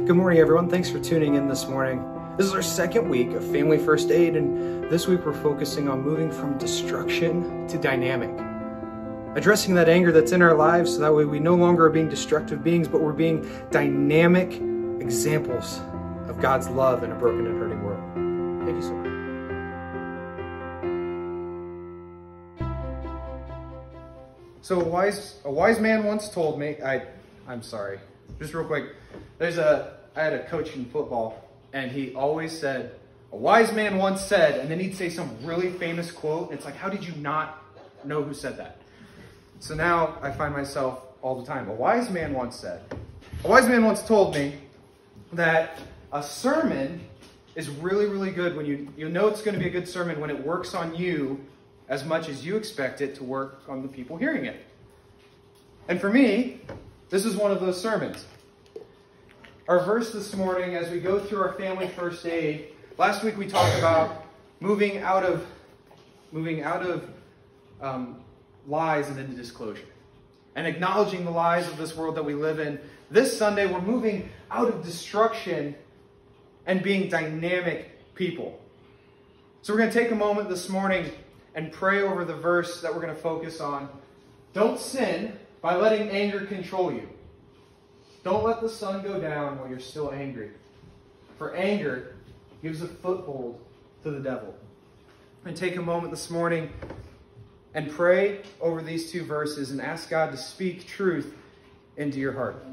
Good morning, everyone. Thanks for tuning in this morning. This is our second week of Family First Aid, and this week we're focusing on moving from destruction to dynamic. Addressing that anger that's in our lives so that way we no longer are being destructive beings, but we're being dynamic examples of God's love in a broken and hurting world. Thank you so much. So a wise man once told me, I'm sorry, just real quick. I had a coach in football, and he always said, a wise man once said, and then he'd say some really famous quote. And it's like, how did you not know who said that? So now I find myself all the time. A wise man once told me that a sermon is really, really good when you know it's going to be a good sermon when it works on you as much as you expect it to work on the people hearing it. And for me, this is one of those sermons. Our verse this morning, as we go through our family first aid, last week we talked about moving out of lies and into disclosure, and acknowledging the lies of this world that we live in. This Sunday, we're moving out of destruction and being dynamic people. So we're going to take a moment this morning and pray over the verse that we're going to focus on. Don't sin by letting anger control you. Don't let the sun go down while you're still angry. For anger gives a foothold to the devil. And take a moment this morning and pray over these two verses and ask God to speak truth into your heart.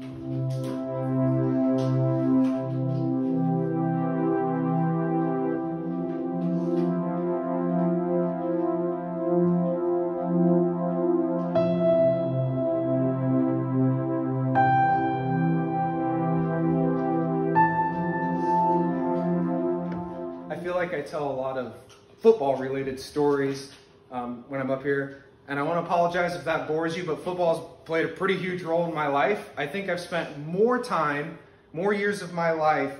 I tell a lot of football-related stories when I'm up here, and I want to apologize if that bores you, but football's played a pretty huge role in my life. I think I've spent more years of my life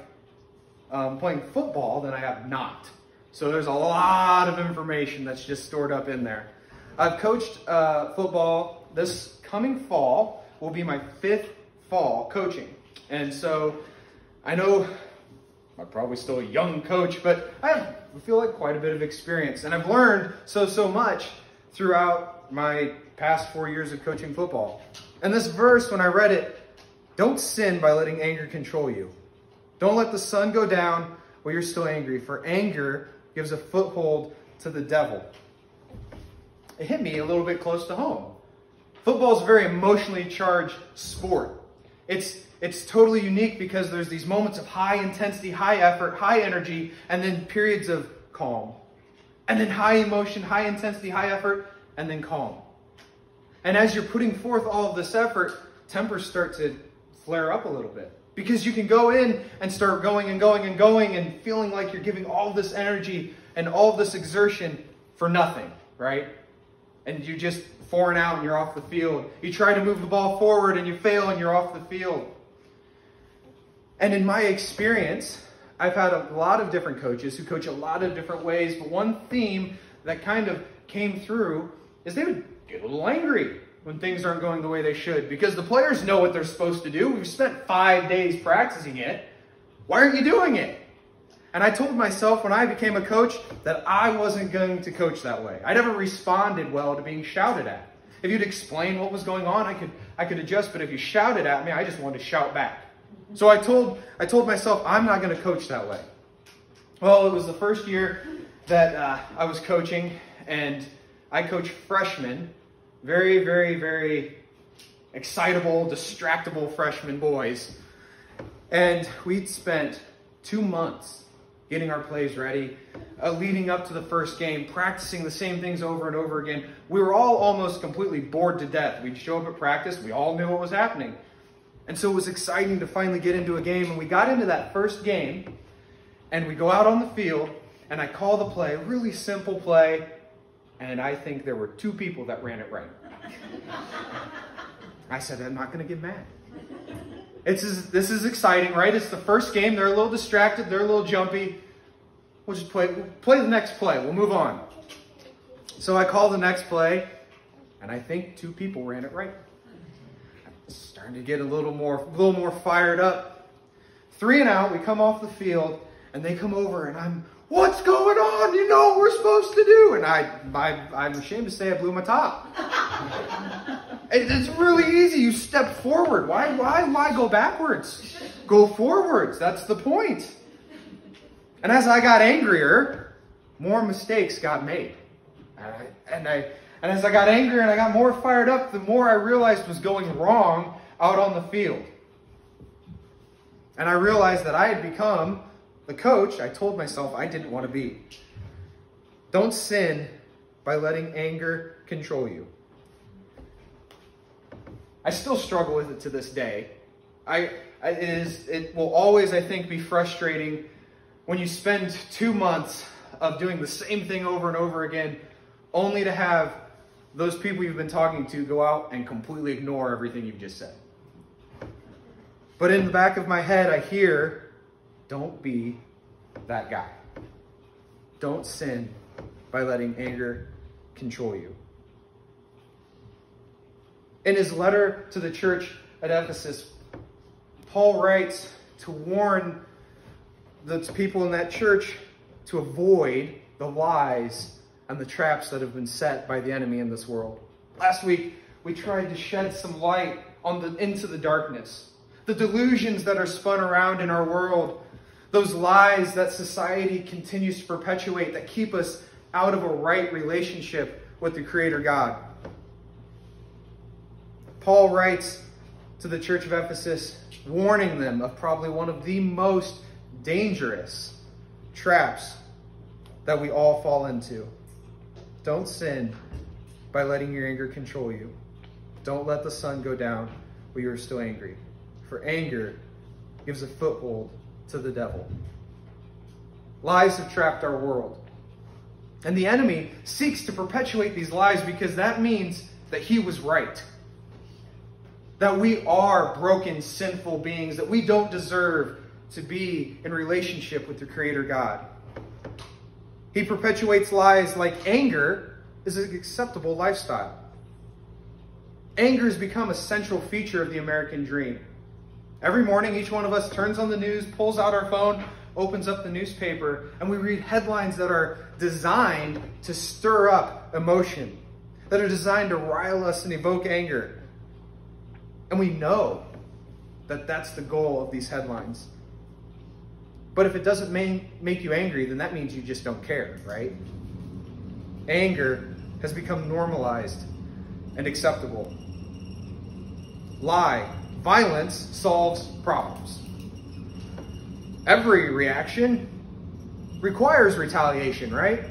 playing football than I have not. So there's a lot of information that's just stored up in there. I've coached football. This coming fall will be my 5th fall coaching, and so I know I'm probably still a young coach, but I feel like quite a bit of experience. And I've learned so much throughout my past 4 years of coaching football. And this verse, when I read it, don't sin by letting anger control you. Don't let the sun go down while you're still angry, for anger gives a foothold to the devil. It hit me a little bit close to home. Football is a very emotionally charged sport. It's totally unique because there's these moments of high intensity, high effort, high energy, and then periods of calm. And then high emotion, high intensity, high effort, and then calm. And as you're putting forth all of this effort, tempers start to flare up a little bit. Because you can go in and start going and going and going and feeling like you're giving all this energy and all this exertion for nothing, right? And you're just 4 and out and you're off the field. You try to move the ball forward and you fail and you're off the field. And in my experience, I've had a lot of different coaches who coach a lot of different ways, but one theme that kind of came through is they would get a little angry when things aren't going the way they should, because the players know what they're supposed to do. We've spent 5 days practicing it. Why aren't you doing it? And I told myself when I became a coach that I wasn't going to coach that way. I never responded well to being shouted at. If you'd explain what was going on, I could adjust, but if you shouted at me, I just wanted to shout back. So I told myself I'm not going to coach that way. Well, it was the first year that I was coaching, and I coached freshmen, very, very, very excitable, distractible freshman boys. And we'd spent 2 months getting our plays ready, leading up to the first game, practicing the same things over and over again. We were all almost completely bored to death. We'd show up at practice. We all knew what was happening. And so it was exciting to finally get into a game. And we got into that first game, and we go out on the field, and I call the play, a really simple play, and I think there were 2 people that ran it right. I said, I'm not going to get mad. This is exciting, right? It's the first game. They're a little distracted. They're a little jumpy. We'll just play the next play. We'll move on. So I call the next play, and I think 2 people ran it right. I'm starting to get a little more fired up. 3 and out, we come off the field, and they come over, and I'm, what's going on? You know what we're supposed to do? And I'm ashamed to say I blew my top. It's really easy. You step forward. Why go backwards? Go forwards. That's the point. And as I got angrier, more mistakes got made. And as I got angrier and I got more fired up, the more I realized was going wrong out on the field. And I realized that I had become the coach I told myself I didn't want to be. Don't sin by letting anger control you. I still struggle with it to this day. It will always, I think, be frustrating when you spend 2 months of doing the same thing over and over again, only to have those people you've been talking to go out and completely ignore everything you've just said. But in the back of my head, I hear, don't be that guy. Don't sin by letting anger control you. In his letter to the church at Ephesus, Paul writes to warn the people in that church to avoid the lies and the traps that have been set by the enemy in this world. Last week, we tried to shed some light into the darkness, the delusions that are spun around in our world, those lies that society continues to perpetuate that keep us out of a right relationship with the Creator God. Paul writes to the church of Ephesus, warning them of probably one of the most dangerous traps that we all fall into. Don't sin by letting your anger control you. Don't let the sun go down while you're still angry. For anger gives a foothold to the devil. Lies have trapped our world. And the enemy seeks to perpetuate these lies because that means that he was right. That we are broken, sinful beings, that we don't deserve to be in relationship with the Creator God. He perpetuates lies like anger is an acceptable lifestyle. Anger has become a central feature of the American dream. Every morning, each one of us turns on the news, pulls out our phone, opens up the newspaper, and we read headlines that are designed to stir up emotion, that are designed to rile us and evoke anger. And we know that that's the goal of these headlines. But if it doesn't make you angry, then that means you just don't care, right? Anger has become normalized and acceptable. Lie. Violence solves problems. Every reaction requires retaliation, right?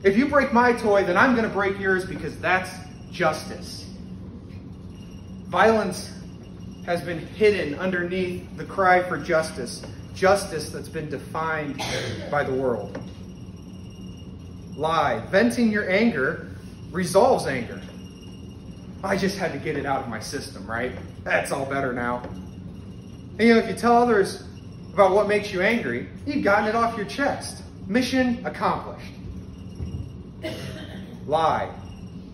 If you break my toy, then I'm going to break yours because that's justice. Violence has been hidden underneath the cry for justice. Justice that's been defined by the world. Lie. Venting your anger resolves anger. I just had to get it out of my system, right? That's all better now. And if you tell others about what makes you angry, you've gotten it off your chest. Mission accomplished. Lie.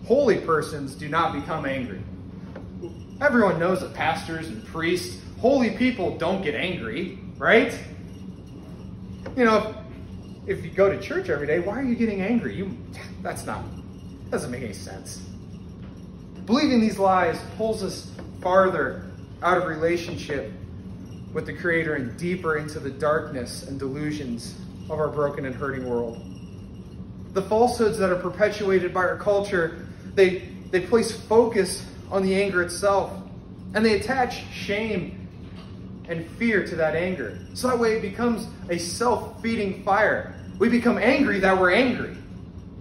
Holy persons do not become angry. Everyone knows that pastors and priests, holy people don't get angry, right? If you go to church every day, why are you getting angry? Doesn't make any sense. Believing these lies pulls us farther out of relationship with the Creator and deeper into the darkness and delusions of our broken and hurting world. The falsehoods that are perpetuated by our culture, they place focus on the anger itself, and they attach shame and fear to that anger. So that way it becomes a self-feeding fire. We become angry that we're angry.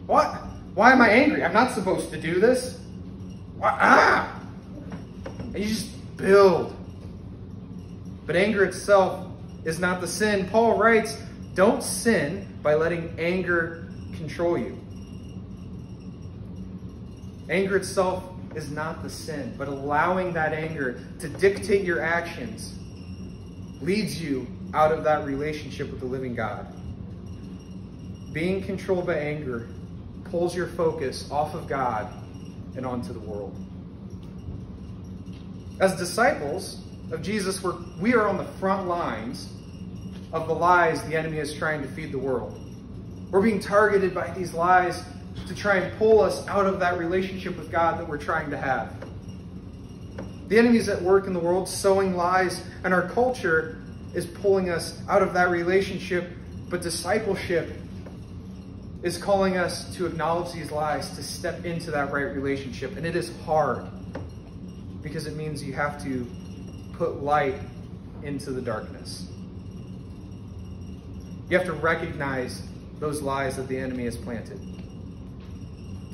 What? Why am I angry? I'm not supposed to do this. And you just build. But anger itself is not the sin. Paul writes, don't sin by letting anger control you. Anger itself is not the sin, but allowing that anger to dictate your actions leads you out of that relationship with the living God. Being controlled by anger pulls your focus off of God and onto the world. As disciples, of Jesus, we are on the front lines of the lies the enemy is trying to feed the world. We're being targeted by these lies to try and pull us out of that relationship with God that we're trying to have. The enemy is at work in the world sowing lies, and our culture is pulling us out of that relationship. But discipleship is calling us to acknowledge these lies, to step into that right relationship. And it is hard because it means you have to put light into the darkness. You have to recognize those lies that the enemy has planted.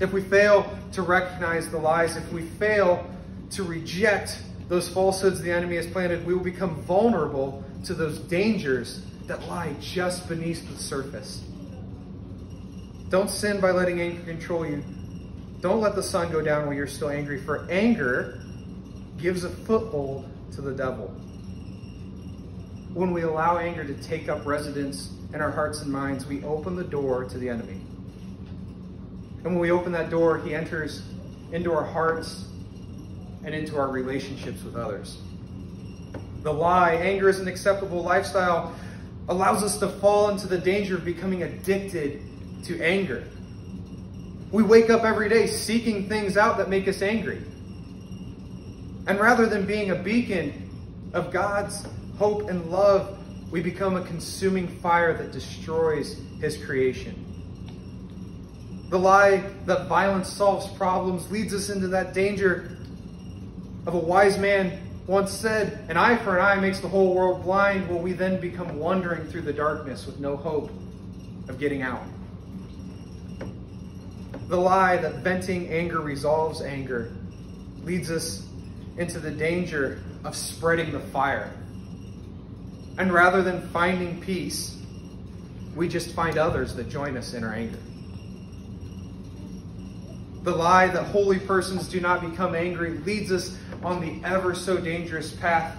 If we fail to recognize the lies, if we fail to reject those falsehoods the enemy has planted, we will become vulnerable to those dangers that lie just beneath the surface. Don't sin by letting anger control you. Don't let the sun go down while you're still angry, for anger gives a foothold to the devil. When we allow anger to take up residence in our hearts and minds, we open the door to the enemy. And when we open that door, he enters into our hearts and into our relationships with others. The lie, anger is an acceptable lifestyle, allows us to fall into the danger of becoming addicted to anger. We wake up every day seeking things out that make us angry. And rather than being a beacon of God's hope and love, we become a consuming fire that destroys his creation. The lie that violence solves problems leads us into that danger of a wise man once said, "An eye for an eye makes the whole world blind," will we then become wandering through the darkness with no hope of getting out. The lie that venting anger resolves anger leads us into the danger of spreading the fire. And rather than finding peace, we just find others that join us in our anger. The lie that holy persons do not become angry leads us on the ever so dangerous path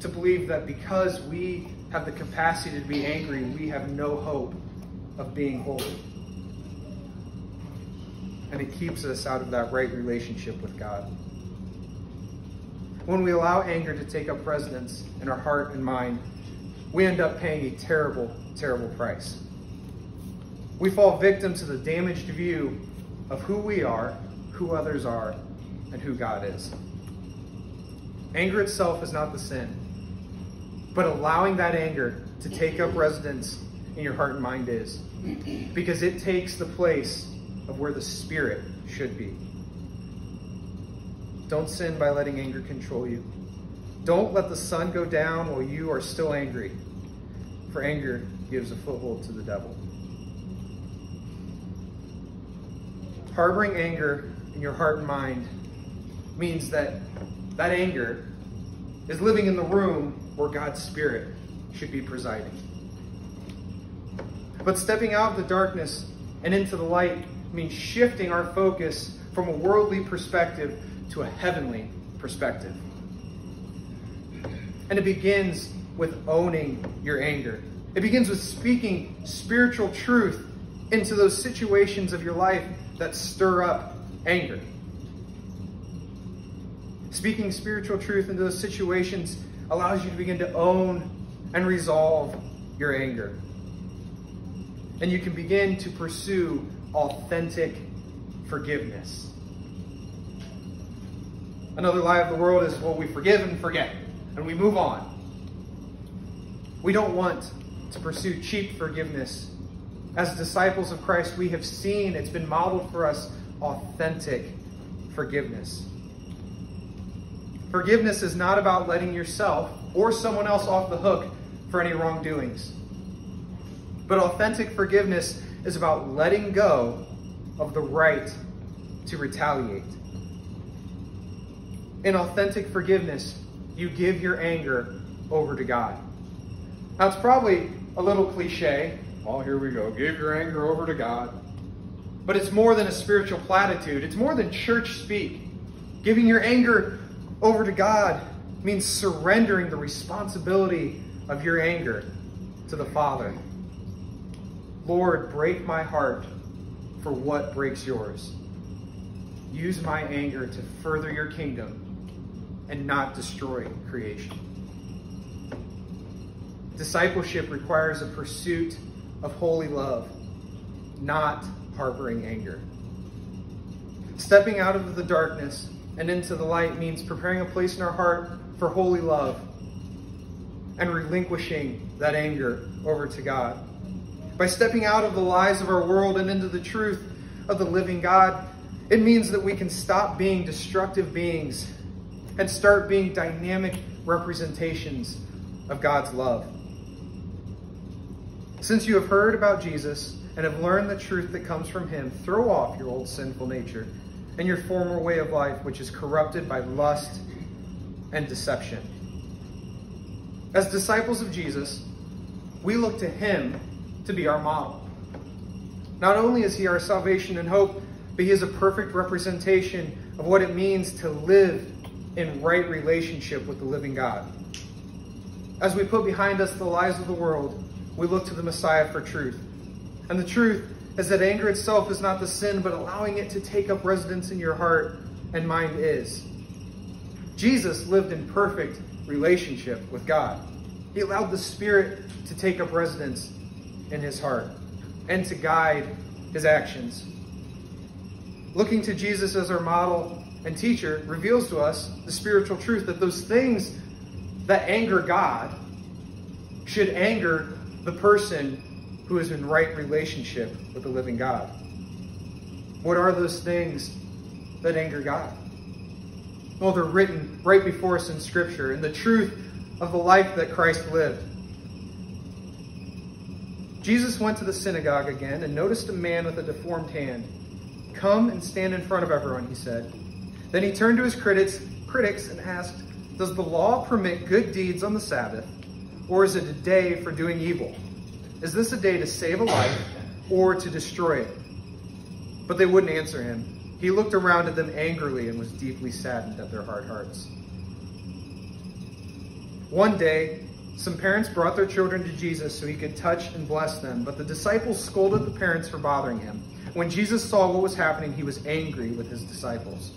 to believe that because we have the capacity to be angry, we have no hope of being holy. And it keeps us out of that right relationship with God. When we allow anger to take up residence in our heart and mind, we end up paying a terrible, terrible price. We fall victim to the damaged view of who we are, who others are, and who God is. Anger itself is not the sin, but allowing that anger to take up residence in your heart and mind is, because it takes the place of where the Spirit should be. Don't sin by letting anger control you. Don't let the sun go down while you are still angry, for anger gives a foothold to the devil. Harboring anger in your heart and mind means that that anger is living in the room where God's Spirit should be presiding. But stepping out of the darkness and into the light means shifting our focus from a worldly perspective to a heavenly perspective. And it begins with owning your anger. It begins with speaking spiritual truth into those situations of your life that stir up anger. Speaking spiritual truth into those situations allows you to begin to own and resolve your anger. And you can begin to pursue authentic forgiveness. Another lie of the world is, well, we forgive and forget, and we move on. We don't want to pursue cheap forgiveness. As disciples of Christ, we have seen, it's been modeled for us, authentic forgiveness. Forgiveness is not about letting yourself or someone else off the hook for any wrongdoings. But authentic forgiveness is about letting go of the right to retaliate. In authentic forgiveness, you give your anger over to God. Now, it's probably a little cliche. Oh, here we go. Give your anger over to God. But it's more than a spiritual platitude. It's more than church speak. Giving your anger over to God means surrendering the responsibility of your anger to the Father. Lord, break my heart for what breaks yours. Use my anger to further your kingdom and not destroy creation. Discipleship requires a pursuit of holy love, not harboring anger. Stepping out of the darkness and into the light means preparing a place in our heart for holy love and relinquishing that anger over to God. By stepping out of the lies of our world and into the truth of the living God, it means that we can stop being destructive beings and start being dynamic representations of God's love. Since you have heard about Jesus and have learned the truth that comes from him, throw off your old sinful nature and your former way of life, which is corrupted by lust and deception. As disciples of Jesus, we look to him to be our model. Not only is he our salvation and hope, but he is a perfect representation of what it means to live in right relationship with the living God. As we put behind us the lies of the world, we look to the Messiah for truth. And the truth is that anger itself is not the sin, but allowing it to take up residence in your heart and mind is. Jesus lived in perfect relationship with God. He allowed the Spirit to take up residence in his heart and to guide his actions. Looking to Jesus as our model and teacher reveals to us the spiritual truth that those things that anger God should anger the person who is in right relationship with the living God. What are those things that anger God? Well, they're written right before us in Scripture, in the truth of the life that Christ lived. Jesus went to the synagogue again and noticed a man with a deformed hand. "Come and stand in front of everyone," he said. Then he turned to his critics and asked, "Does the law permit good deeds on the Sabbath, or is it a day for doing evil? Is this a day to save a life or to destroy it?" But they wouldn't answer him. He looked around at them angrily and was deeply saddened at their hard hearts. One day, some parents brought their children to Jesus so he could touch and bless them, but the disciples scolded the parents for bothering him. When Jesus saw what was happening, he was angry with his disciples.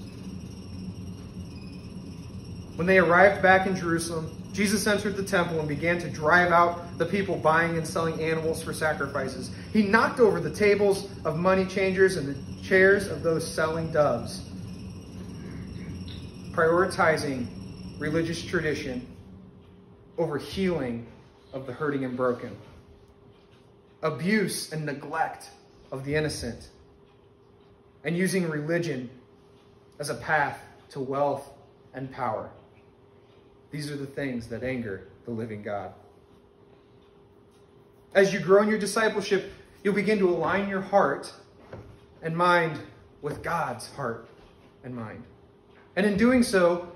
When they arrived back in Jerusalem, Jesus entered the temple and began to drive out the people buying and selling animals for sacrifices. He knocked over the tables of money changers and the chairs of those selling doves, prioritizing religious tradition over healing of the hurting and broken, abuse and neglect of the innocent, and using religion as a path to wealth and power. These are the things that anger the living God. As you grow in your discipleship, you'll begin to align your heart and mind with God's heart and mind. And in doing so,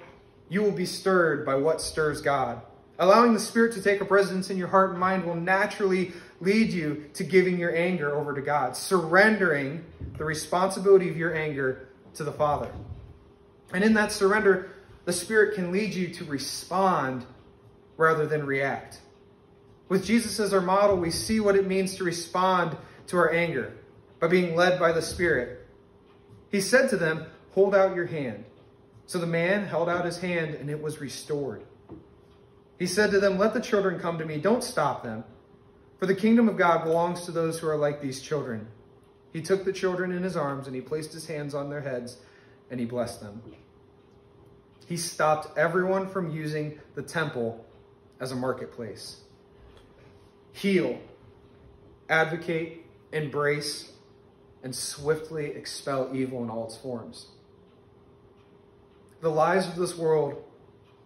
you will be stirred by what stirs God. Allowing the Spirit to take up residence in your heart and mind will naturally lead you to giving your anger over to God, surrendering the responsibility of your anger to the Father. And in that surrender, the Spirit can lead you to respond rather than react. With Jesus as our model, we see what it means to respond to our anger by being led by the Spirit. He said to them, "Hold out your hand." So the man held out his hand and it was restored. He said to them, "Let the children come to me. Don't stop them, for the kingdom of God belongs to those who are like these children." He took the children in his arms and he placed his hands on their heads and he blessed them. He stopped everyone from using the temple as a marketplace. Heal, advocate, embrace, and swiftly expel evil in all its forms. The lies of this world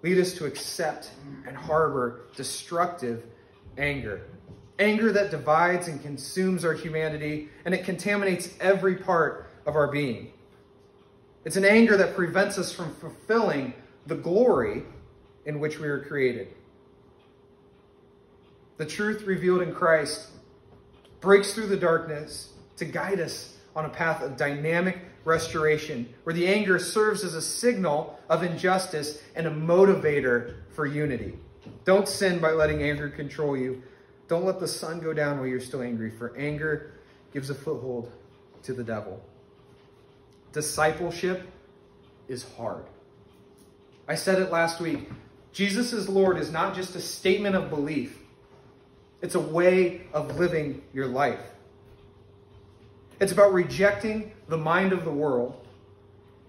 lead us to accept and harbor destructive anger. Anger that divides and consumes our humanity, and it contaminates every part of our being. It's an anger that prevents us from fulfilling the glory in which we were created. The truth revealed in Christ breaks through the darkness to guide us on a path of dynamic restoration, where the anger serves as a signal of injustice and a motivator for unity. Don't sin by letting anger control you. Don't let the sun go down while you're still angry, for anger gives a foothold to the devil. Discipleship is hard. I said it last week. Jesus is Lord is not just a statement of belief. It's a way of living your life. It's about rejecting the mind of the world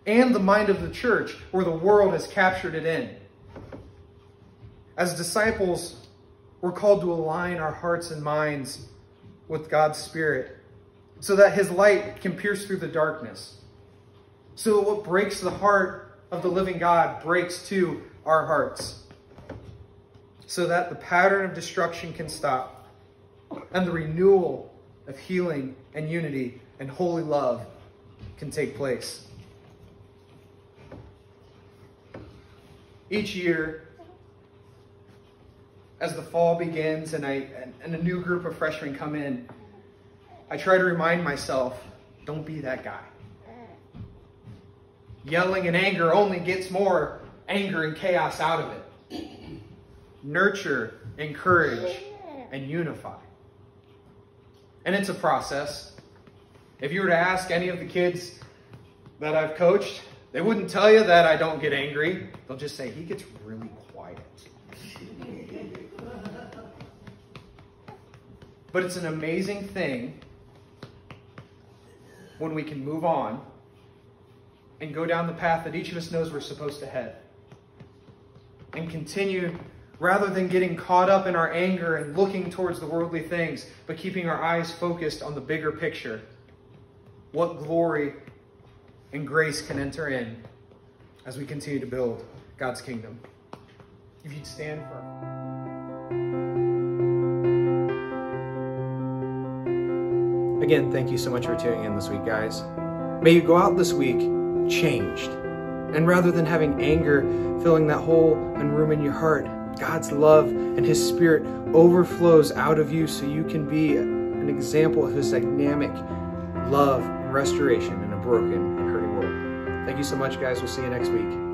and the mind of the church where the world has captured it in. As disciples, we're called to align our hearts and minds with God's Spirit so that his light can pierce through the darkness. So that what breaks the heart of the living God breaks to our hearts. So that the pattern of destruction can stop and the renewal of healing and unity and holy love can take place. Each year, as the fall begins and a new group of freshmen come in, I try to remind myself, don't be that guy. Yelling and anger only gets more anger and chaos out of it. Nurture, encourage, and unify. And it's a process. If you were to ask any of the kids that I've coached, they wouldn't tell you that I don't get angry. They'll just say, he gets really quiet. But it's an amazing thing when we can move on and go down the path that each of us knows we're supposed to head. And continue, rather than getting caught up in our anger and looking towards the worldly things, but keeping our eyes focused on the bigger picture. What glory and grace can enter in as we continue to build God's kingdom. If you'd stand for... Again, thank you so much for tuning in this week, guys. May you go out this week changed. And rather than having anger filling that hole and room in your heart, God's love and his Spirit overflows out of you so you can be an example of his dynamic love and restoration in a broken and hurting world. Thank you so much, guys. We'll see you next week.